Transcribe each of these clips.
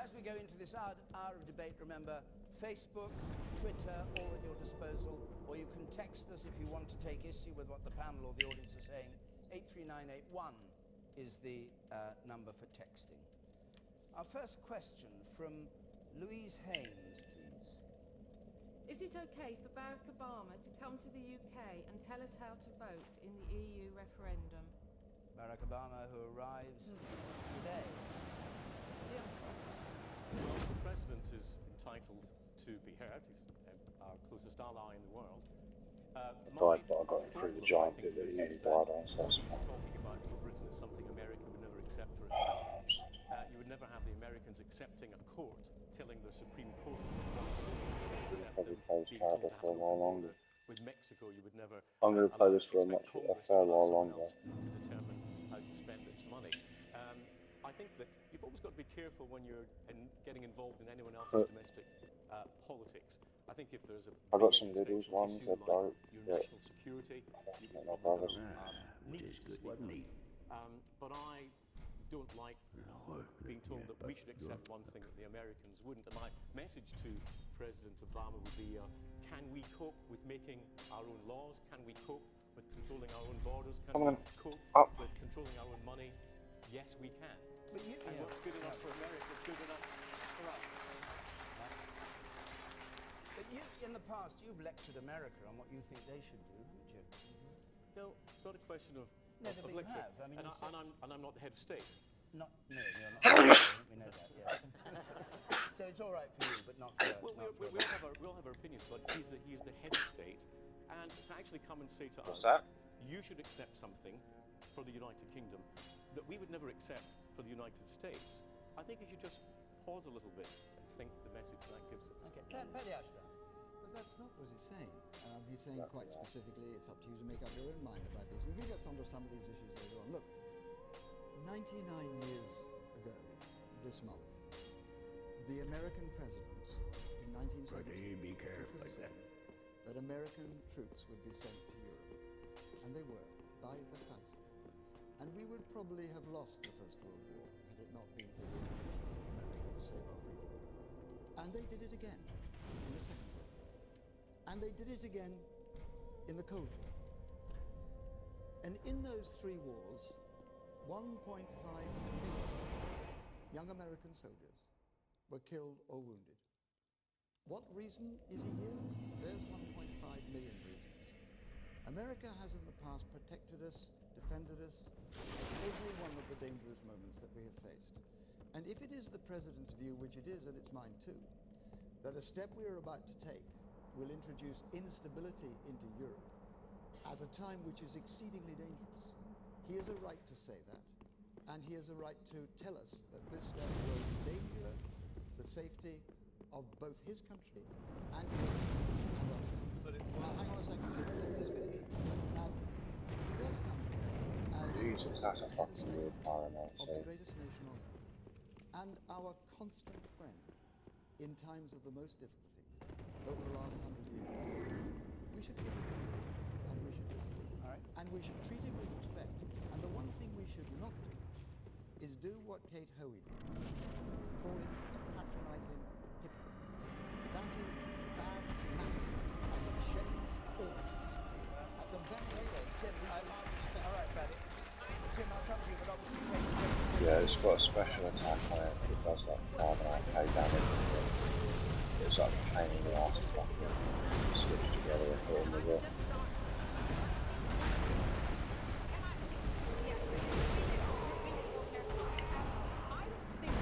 as we go into this hour of debate, remember, Facebook, Twitter, all at your disposal, or you can text us if you want to take issue with what the panel or the audience are saying. 83981 is the number for texting. Our first question from Louise Haynes, please. Is it okay for Barack Obama to come to the UK and tell us how to vote in the EU referendum? Barack Obama, who arrives today. Ian Fox. Well, the President is entitled to be heard. He's our closest ally in the world. Died, but I got it through the giant bit that he died on, so that's he's fine. talking about for Britain as something America would never accept for itself. You would never have the Americans accepting a court telling the Supreme Court Probably play this character for a while longer. With Mexico, you would never. I'm going to play this for a fair while longer. To determine how to spend its money. I think that you've always got to be careful when you're getting involved in anyone else's domestic politics. I think if there's a I've got some Lidl's ones issue that like don't. your national security, you My brothers. need to speak up. But I don't like being told that we should accept one thing that the Americans wouldn't. And my message to President Obama would be, can we cope with making our own laws? Can we cope with controlling our own borders? Can we cope with controlling our own money? Yes, we can. But you, and what's good enough for America is good enough for us. But you, in the past, you've lectured America on what you think they should do, haven't you? No, it's not a question of No, but you lecture. have. I mean, and I'm not the head of state. No, you're not. We know that, yes. So it's all right for you, but not for... We'll have our opinions, but he's the head of state, and to actually come and say to us, you should accept something for the United Kingdom that we would never accept for the United States, I think you should just pause a little bit and think the message that gives us. Okay, Paddy Ashdown. But that's not what he's saying. He's saying quite specifically, it's up to you to make up your own mind about this. And we get onto some of these issues later on. Look, 99 years ago, this month, the American president in 1970 be careful like that. that American troops would be sent to Europe. And they were, by the thousand. And we would probably have lost the First World War had it not been for the intervention of America to save our freedom. And they did it again in the Second World War. And they did it again in the Cold War. And in those three wars, 1.5 million young American soldiers were killed or wounded. What reason is he here? There's 1.5 million reasons. America has in the past protected us, defended us, every one of the dangerous moments that we have faced. And if it is the President's view, which it is, and it's mine too, that a step we are about to take will introduce instability into Europe at a time which is exceedingly dangerous, he has a right to say that, and he has a right to tell us that this step will endanger the safety of both his country and ourselves. Now, hang on a second, Tim, let me just finish. Now, he does come here as Jesus, that's a fucking weird paranoid of the greatest nation on earth, and our constant friend in times of the most difficulty over the last 100 years. We should give him a hearing, and we should listen. All right. And we should treat him with respect. And the one thing we should not do is do what Kate Hoey did the other day, call him a patronising hypocrite. That is bad manners, and it shames all of us. At the very least, Tim, I like respect. All right, Paddy. Tim, I'll come to you, but obviously Kate... Yeah, it's got a special attack on it. It does like carbonite K damage. It's like a pain in the ass to fucking switch together and hit him with it. I don't think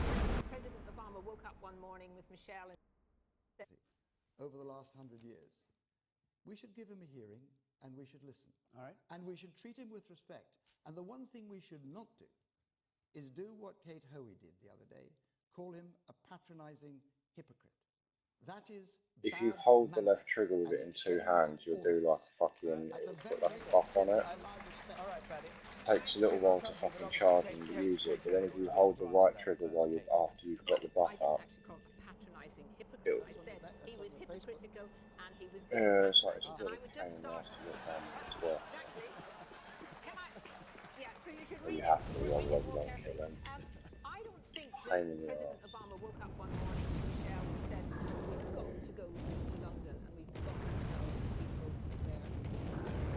President Obama woke up one morning with Michelle and over the last 100 years. We should give him a hearing and we should listen. All right. And we should treat him with respect. And the one thing we should not do is do what Kate Hoey did the other day, call him a patronising hypocrite. That is If you hold the left trigger with it in two hands, you'll do like a fucking, put like a buff on it. All right, Paddy. Takes a little while to fucking charge and use it, but then if you hold the right trigger while you after you've got the buff I didn't up, actually call him a patronising hypocrite. I said he was hypocritical and he was yeah, it's like it's a and I little would pain just in the start. ass to look at as well. Exactly. Can I? Yeah. So you should But read you it. have to, Read it otherwise you more don't carefully. get them. I don't think that Pain in the President ass. Obama woke up one morning with Michelle and said, we've got to go to London and we've got to tell people there to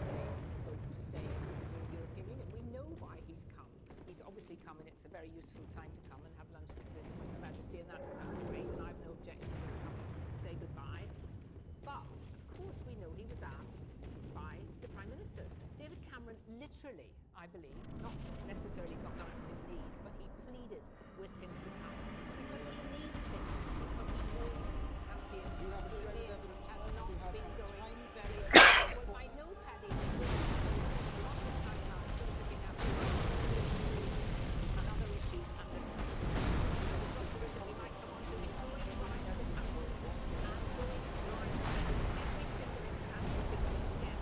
stay in the European Union. We know why he's come. He's obviously come, and it's a very useful time to come and have lunch with Her Majesty, and that's great, and I've no objection to him coming to say goodbye. But, of course, we know he was asked by the Prime Minister. David Cameron literally, I believe, not necessarily got down on his knees, but he pleaded with him to come because he needs him, because he knows campaign Do you have a shred of evidence? has Mark? not We have been a going tiny very bit well. of Well, I know, Paddy, that we spent a lot of this time now sort of looking at and other issues, and the also is that we might come on to it going right to the panel and going right to every single international big we can get.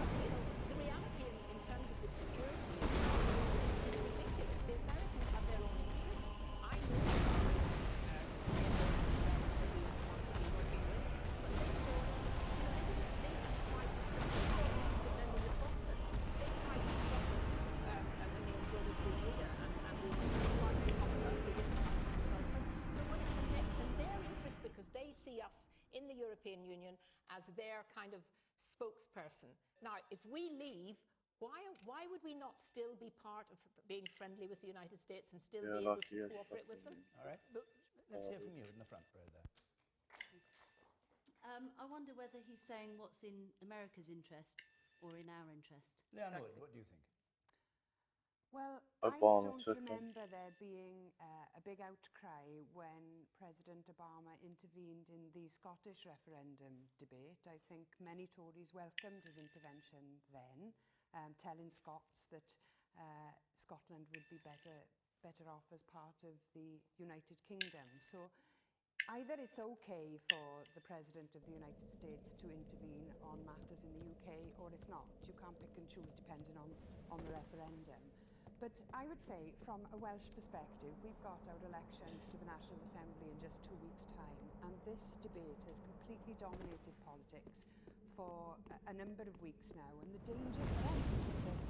But, you know, the reality in terms of the security is ridiculous. The Americans have their own interests. I know they are interests in that we want to be working with, but they don't, they tried to stop us defending the Falklands. They tried to stop us when they invaded Bermuda, and we tried to Commonwealth. They didn't come and consult us. So when it's in their interest, because they see us in the European Union as their kind of spokesperson. Now, if we leave, why would we not still be part of being friendly with the United States and still be able to cooperate with them? All right. Look, let's hear from you in the front row there. I wonder whether he's saying what's in America's interest or in our interest. Leanne Wood, what do you think? Well, Obama I took don't him. remember there being a big outcry when President Obama intervened in the Scottish referendum debate. I think many Tories welcomed his intervention then, telling Scots that Scotland would be better off as part of the United Kingdom. So either it's okay for the President of the United States to intervene on matters in the UK, or it's not. You can't pick and choose depending on the referendum. But I would say, from a Welsh perspective, we've got our elections to the National Assembly in just 2 weeks' time, and this debate has completely dominated politics for a number of weeks now. And the danger for us is that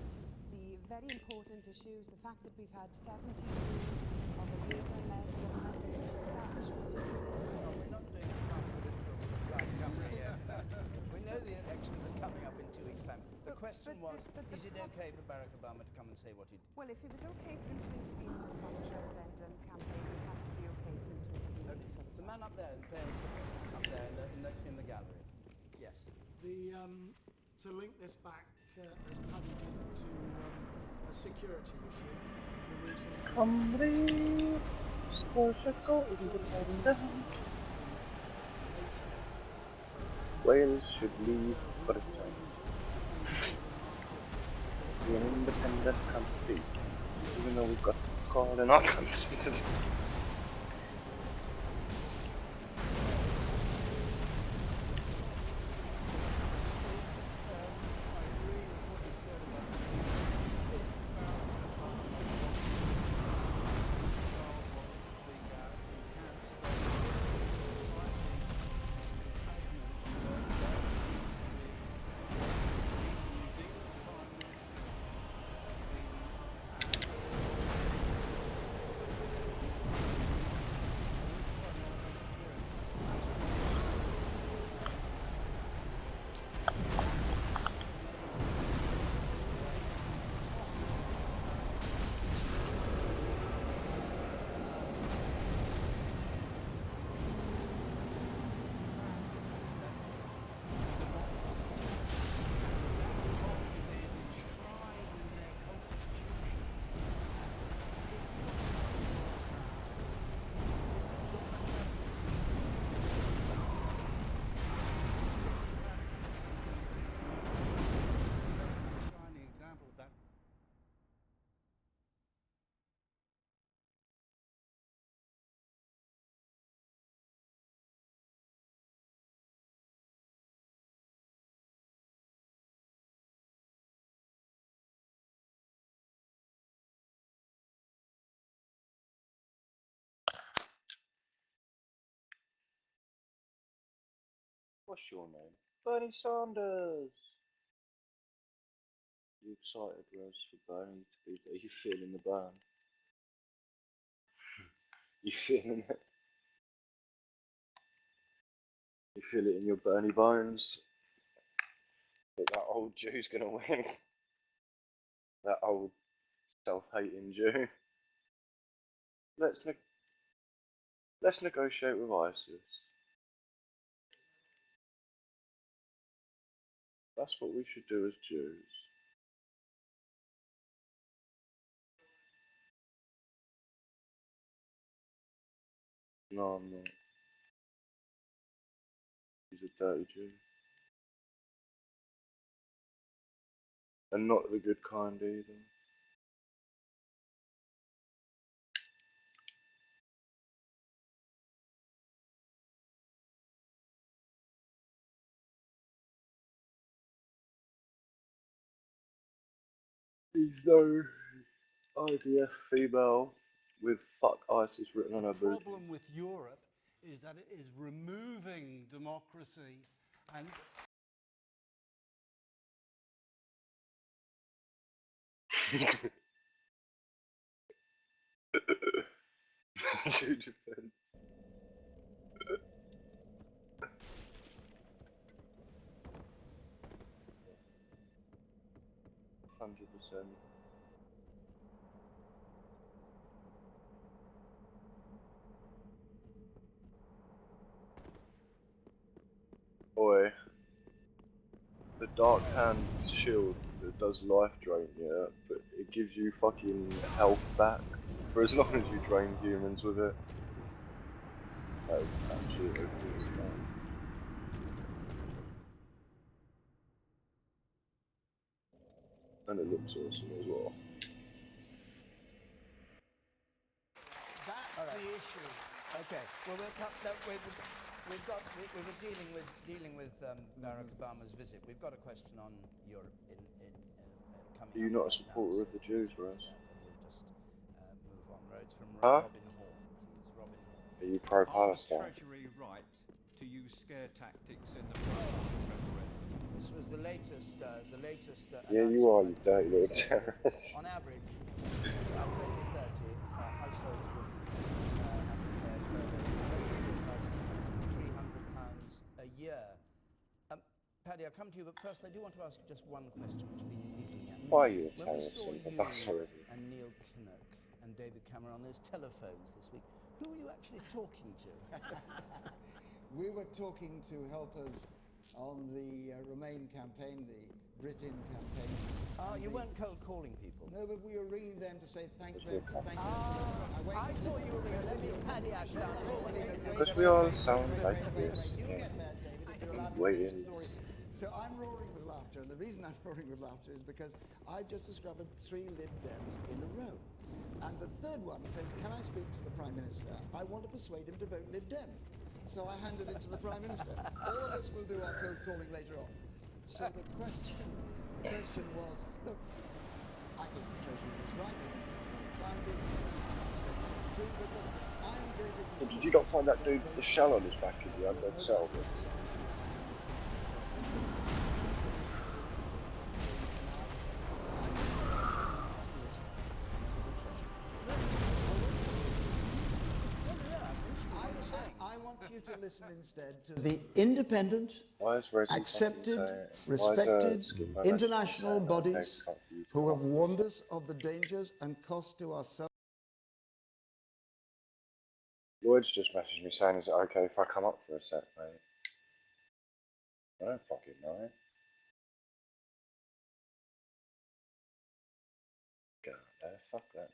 the very important issues, the fact that we've had 17 years of a Labour-led government with a established ridiculous. No, we're not doing political from Plaid Cymru here tonight. We know the elections are coming up in 2 weeks' time. The question was, is it okay for Barack Obama to come and say what he did? Well, if it was okay for him to intervene in the Scottish referendum campaign, it has to be okay for him to intervene in this one as The well. man up there, up there in the gallery. Yes. To link this back, as Paddy did, to a security issue, the reason Cymru, Scotia independent. Wales should leave Britain. Be an independent country, even though we've got coal in our country. What's your name? Bernie Sanders! You excited, Rose, for Bernie to be there? You feeling the burn? You feeling it? You feel it in your Bernie bones that old Jew's gonna win. That old self-hating Jew. Let's negotiate with ISIS. That's what we should do as Jews. No, I'm not. He's a dirty Jew. And not the good kind either. He's no IDF female with fuck ISIS written on her The booty. problem with Europe is that it is removing democracy and Jew defense. 100%. Boy, the Dark Hand shield that does life drain, yeah, but it gives you fucking health back for as long as you drain humans with it. That is actually OP as well. And it looks awesome as well. that's the issue. Okay. Well, we'll cut. No, we were dealing with Barack Obama's visit. We've got a question on Europe coming. Are you not a supporter of the Jews, Russ? We'll just move on. Roads from Huh? Robin Horn, please. Robin Horn. Are you Are the pro-Palestine? Treasury right to use scare tactics in the referendum? This was the latest. Yeah, you are, you announcement dirty little said terrorist. on average, by 2030, households would have to pay a further £300 a year. Paddy, I'll come to you, but first I do want to ask you just one question, which has been niggling at me. Why are you a When we terrorist? saw you That's already. and Neil Kinnock and David Cameron on those telephones this week, who were you actually talking to? We were talking to help us on the Remain campaign, the Britain campaign. You weren't cold calling people. No, but we were ringing them to say thank Because them. we're Thank I thought you were ringing. This is Paddy Ashdown, formerly Because we all sound like this. You Yeah. get that, David, if you're allowed to Waiting. finish the story. So I'm roaring with laughter, and the reason I'm roaring with laughter is because I've just discovered 3 Lib Dems in a row. And the third one says, can I speak to the Prime Minister? I want to persuade him to vote Lib Dem. So I handed it to the Prime Minister. All of us will do our code calling later on. So the question was, look, I think the Treasury was right. Founded, said so too, but look, I'm going to... But did you not find that dude with the shell on his back in the undead cell? I want you to listen instead to the independent, Why is Rosie accepted, fucking saying- respected Skip my international message? bodies Okay, fuck you. who have warned us of the dangers and costs to ourselves. Lloyd's just messaged me saying, is it okay if I come up for a sec, mate? I don't fucking know. God, fuck that.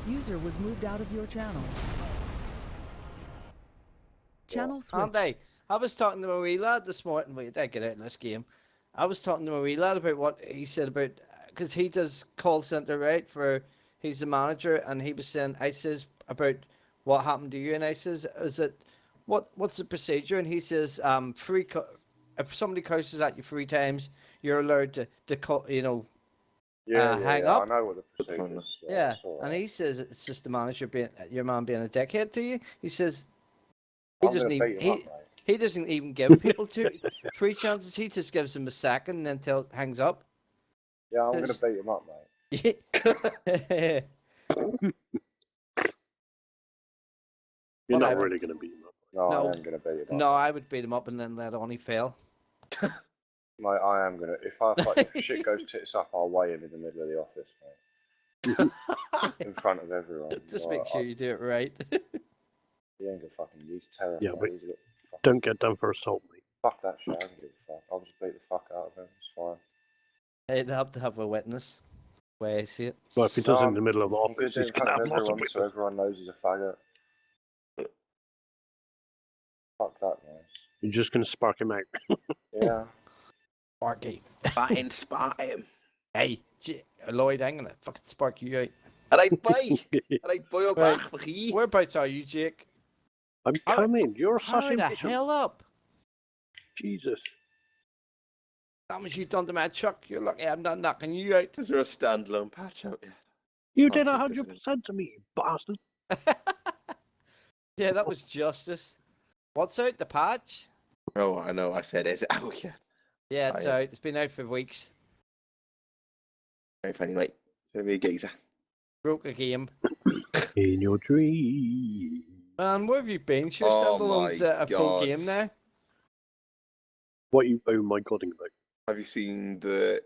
User was moved out of your channel. Channel switched. Andy, I was talking to my wee lad this morning. Wait, I get out in this game. I was talking to my wee lad about what he said about, because he does call center, right? He's the manager, and he was saying, I says about what happened to you, and I says, is it what's the procedure? And he says, if somebody curses at you 3 times, you're allowed to call, hang up. I know what the procedure is. Yeah, and he says it's just the manager your man being a dickhead to you. He says he doesn't even give people 3 chances. He just gives them a second and then hangs up. Yeah, I'm gonna beat him up, mate. You're not really gonna beat him up. No, I am gonna beat him up. No, I would beat him up and then let on he fail. Mate, I am gonna. If shit goes tits up, I'll weigh him in the middle of the office, mate. In front of everyone. Just make sure you do it right. He ain't gonna fucking use terror. Yeah, but don't get done for assault, mate. Fuck that shit. I don't give a fuck. I'll just beat the fuck out of him. It's fine. They'd have to have a witness. Way I see it. Well, if he does it in the middle of the I'm office, gonna he's do it in gonna front have of lots of everyone, so people. everyone knows he's a faggot. Fuck that, guys. You're just gonna spark him out. Yeah. Sparky. Fucking spark him. Hey, Lloyd, I'm gonna fucking spark you out. Alright, bye. Alright, boy, you're Right. back, McGee. Whereabouts are you, Jake? I'm coming. You're such Hurry the impatient. hell up. Jesus. How much you done to my truck? You're lucky I'm not knocking you out. Is there a standalone patch out yet? You did 100% to me, you bastard. Yeah, that was justice. What's out, the patch? Oh, I know. I said, is it out yet? Yeah, it's Oh, yeah. out. It's been out for weeks. Very funny, mate. Very geezer. Broke a game. In your dream. Man, where have you been? Sure, Oh standalone's my a full God. game now. What you oh my godding about? Have you seen the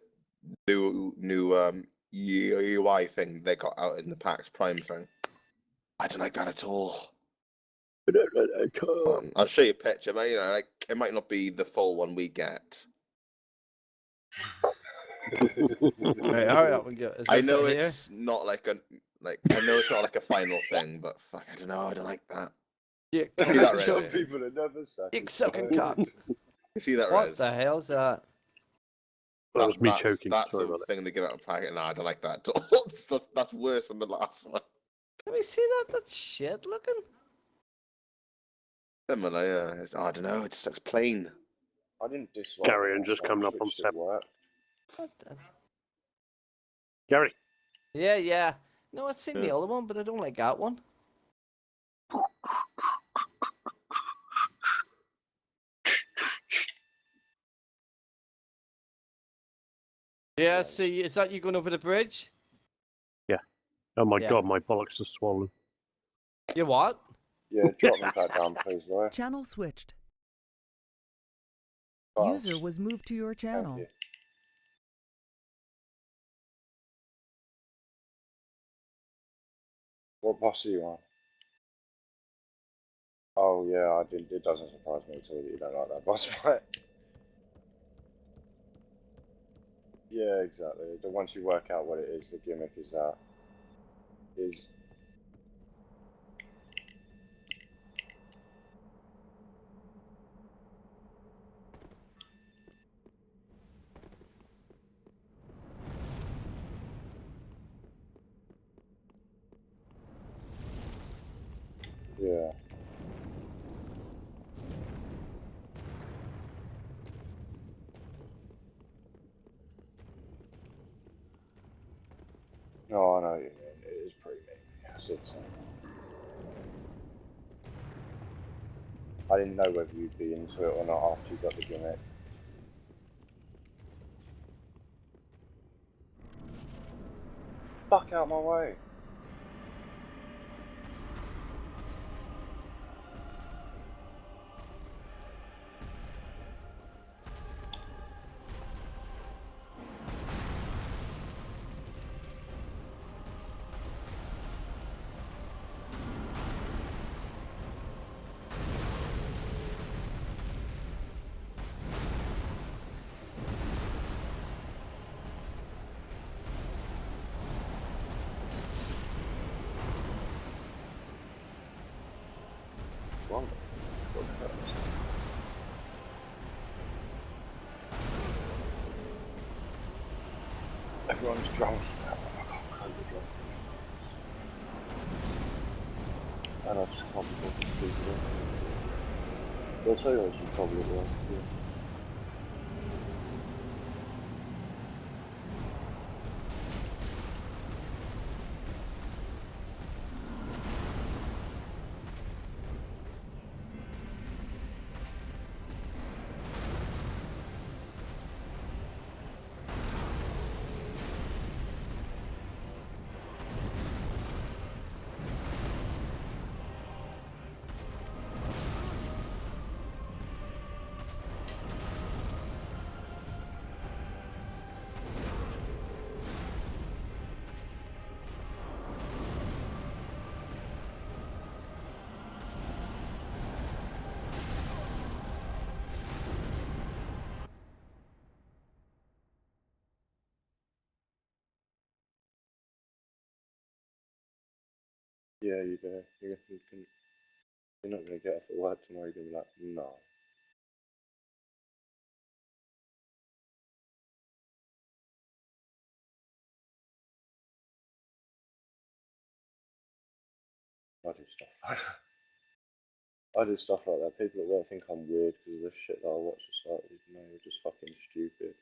new UI thing they got out in the PAX Prime thing? I don't like that at all. I'll show you a picture, but like it might not be the full one we get. Right, hurry up and go. Is I this know it here? it's not like I know it's not like a final thing, but fuck, I don't know. I don't like that. Yeah, See that, Some Rez? people are never satisfied. Dick sucking cock. You see that, What Rez? the hell's that? That was me That's- choking. That's Sorry the about thing they give out a packet. No, I don't like that at all. That's worse than the last one. Let me see that. That's shit looking. Similar, yeah. I don't know. It just looks plain. I didn't dislike Gary, it, I'm just I coming up on switched it 7. work. What the? Gary. Yeah. No, I've seen the other one, but I don't like that one. Yeah, see, is that you going over the bridge? Yeah. Oh my Yeah. god, my bollocks are swollen. You what? Yeah, drop me back down, please, Roy. Channel switched. Oh, User was moved to your thank channel. you. What boss are you on? Oh yeah, it doesn't surprise me at all that you don't like that boss fight. Yeah, exactly. Once you work out what it is, the gimmick is that. Yeah. No, I know what you mean. It is pretty mean. Yes, it's. I didn't know whether you'd be into it or not after you got the gimmick. Fuck out my way. everyone's drunk. I can't cope with drunk. And I just can't be bothered to speak to them. They'll tell you actually probably at work. Yeah. Yeah, you do. You're not going to get off at work tomorrow. You're going to be like, no. I do stuff. I do stuff like that. People at work think I'm weird because of the shit that I watch. It's like, no, you're just fucking stupid.